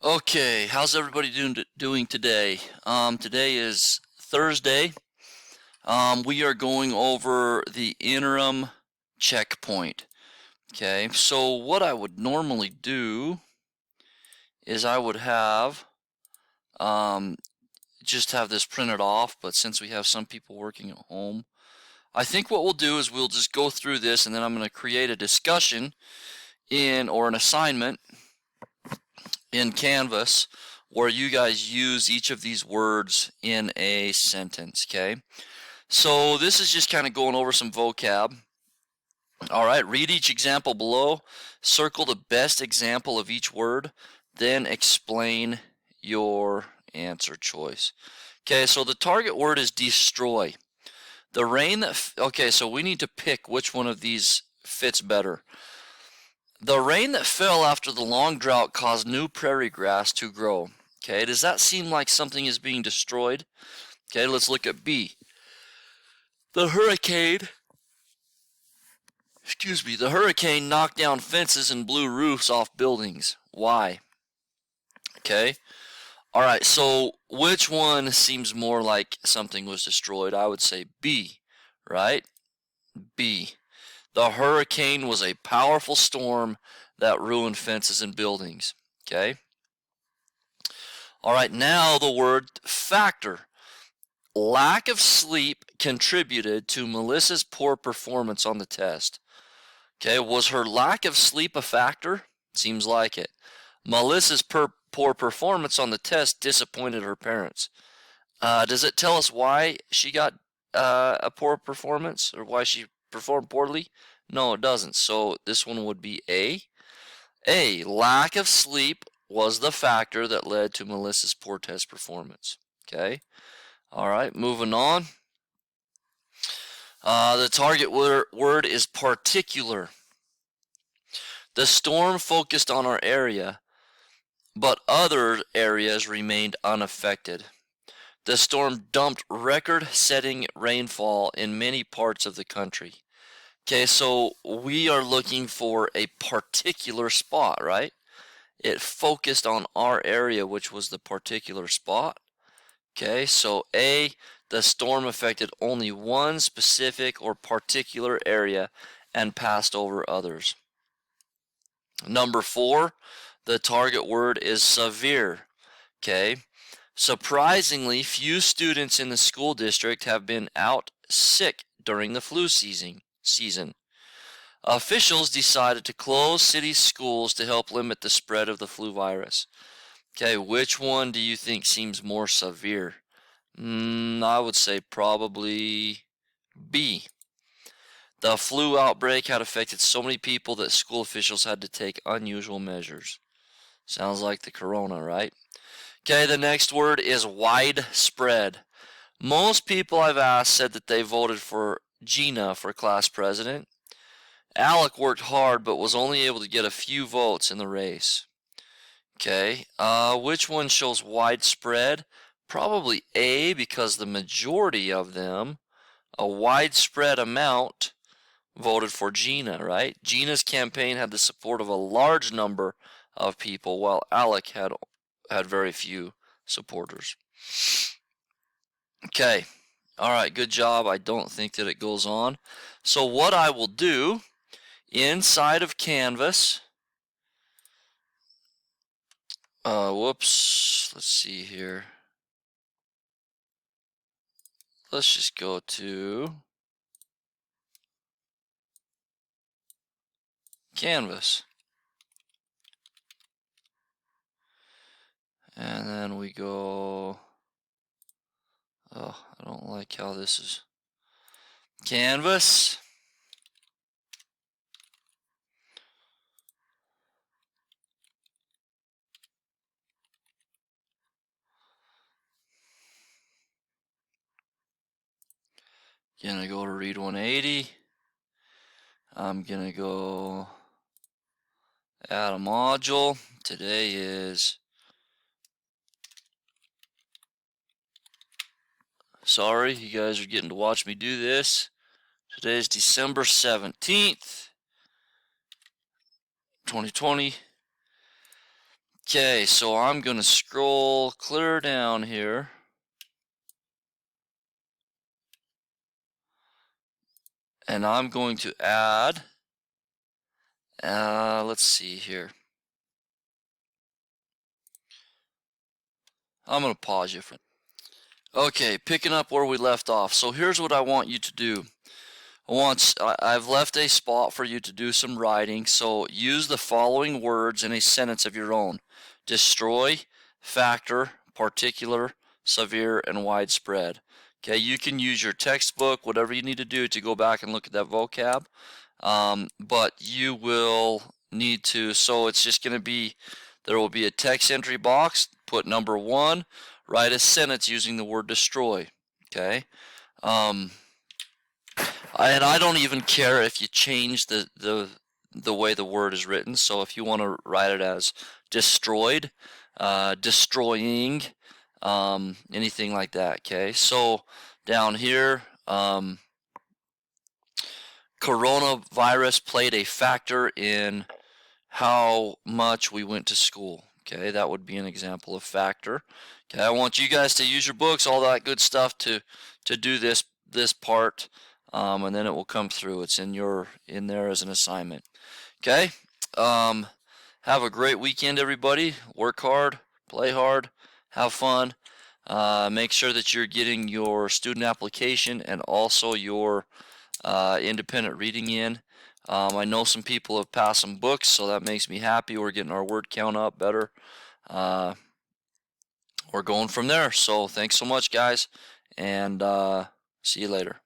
Okay, how's everybody doing today? Today is Thursday. We are going over the interim checkpoint. Okay, so what I would normally do is I would have just have this printed off, but since we have some people working at home, I think what we'll do is we'll just go through this, and then I'm going to create a discussion or an assignment in Canvas where you guys use each of these words in a sentence, okay? So this is just kind of going over some vocab. All right, read each example below, circle the best example of each word, then explain your answer choice. Okay, so the target word is destroy. The rain that, okay, so we need to pick which one of these fits better. The rain that fell after the long drought caused new prairie grass to grow. Okay, does that seem like something is being destroyed? Okay, let's look at B. The hurricane knocked down fences and blew roofs off buildings. Why? Okay. All right, so which one seems more like something was destroyed? I would say B, right? B. The hurricane was a powerful storm that ruined fences and buildings. Okay. All right, now the word factor. Lack of sleep contributed to Melissa's poor performance on the test. Okay, was her lack of sleep a factor? Seems like it. Melissa's poor performance on the test disappointed her parents. Does it tell us why she got a poor performance or why she performed poorly? No, it doesn't. So this one would be A. A. Lack of sleep was the factor that led to Melissa's poor test performance. Okay. All right, moving on. The target word is particular. The storm focused on our area, but other areas remained unaffected. The storm dumped record-setting rainfall in many parts of the country. Okay, so we are looking for a particular spot, right? It focused on our area, which was the particular spot. Okay, so A, the storm affected only one specific or particular area and passed over others. Number 4, the target word is severe. Okay, surprisingly, few students in the school district have been out sick during the flu season. Officials decided to close city schools to help limit the spread of the flu virus. Okay, which one do you think seems more severe? I would say probably B. The flu outbreak had affected so many people that school officials had to take unusual measures. Sounds like the corona, right? Okay, the next word is widespread. Most people I've asked said that they voted for Gina for class president. Alec worked hard but was only able to get a few votes in the race. Okay, which one shows widespread? Probably A, because the majority of them, a widespread amount, voted for Gina, right? Gina's campaign had the support of a large number of people, while Alec had very few supporters. Okay, all right, good job. I don't think that it goes on. So what I will do inside of Canvas, let's see here. Let's just go to Canvas. And then we go, I don't like how this is. Canvas. Gonna go to read 180. I'm gonna go add a module. Today is, sorry, you guys are getting to watch me do this. Today is December 17th, 2020. Okay, so I'm going to scroll clear down here. And I'm going to add, let's see here. I'm going to pause you for. Okay, picking up where we left off. So here's what I want you to do. I've left a spot for you to do some writing, so use the following words in a sentence of your own. Destroy, factor, particular, severe, and widespread. Okay, you can use your textbook, whatever you need to do to go back and look at that vocab. But you will need to, so it's just going to be, there will be a text entry box, put number 1, write a sentence using the word destroy. Okay. And I don't even care if you change the way the word is written. So if you want to write it as destroyed, destroying, anything like that. Okay. So down here, coronavirus played a factor in how much we went to school. Okay, that would be an example of factor. Okay, I want you guys to use your books, all that good stuff to do this part, and then it will come through. It's in there as an assignment. Okay, have a great weekend, everybody. Work hard, play hard, have fun. Make sure that you're getting your student application and also your independent reading in. I know some people have passed some books, so that makes me happy. We're getting our word count up better. We're going from there. So thanks so much, guys, and see you later.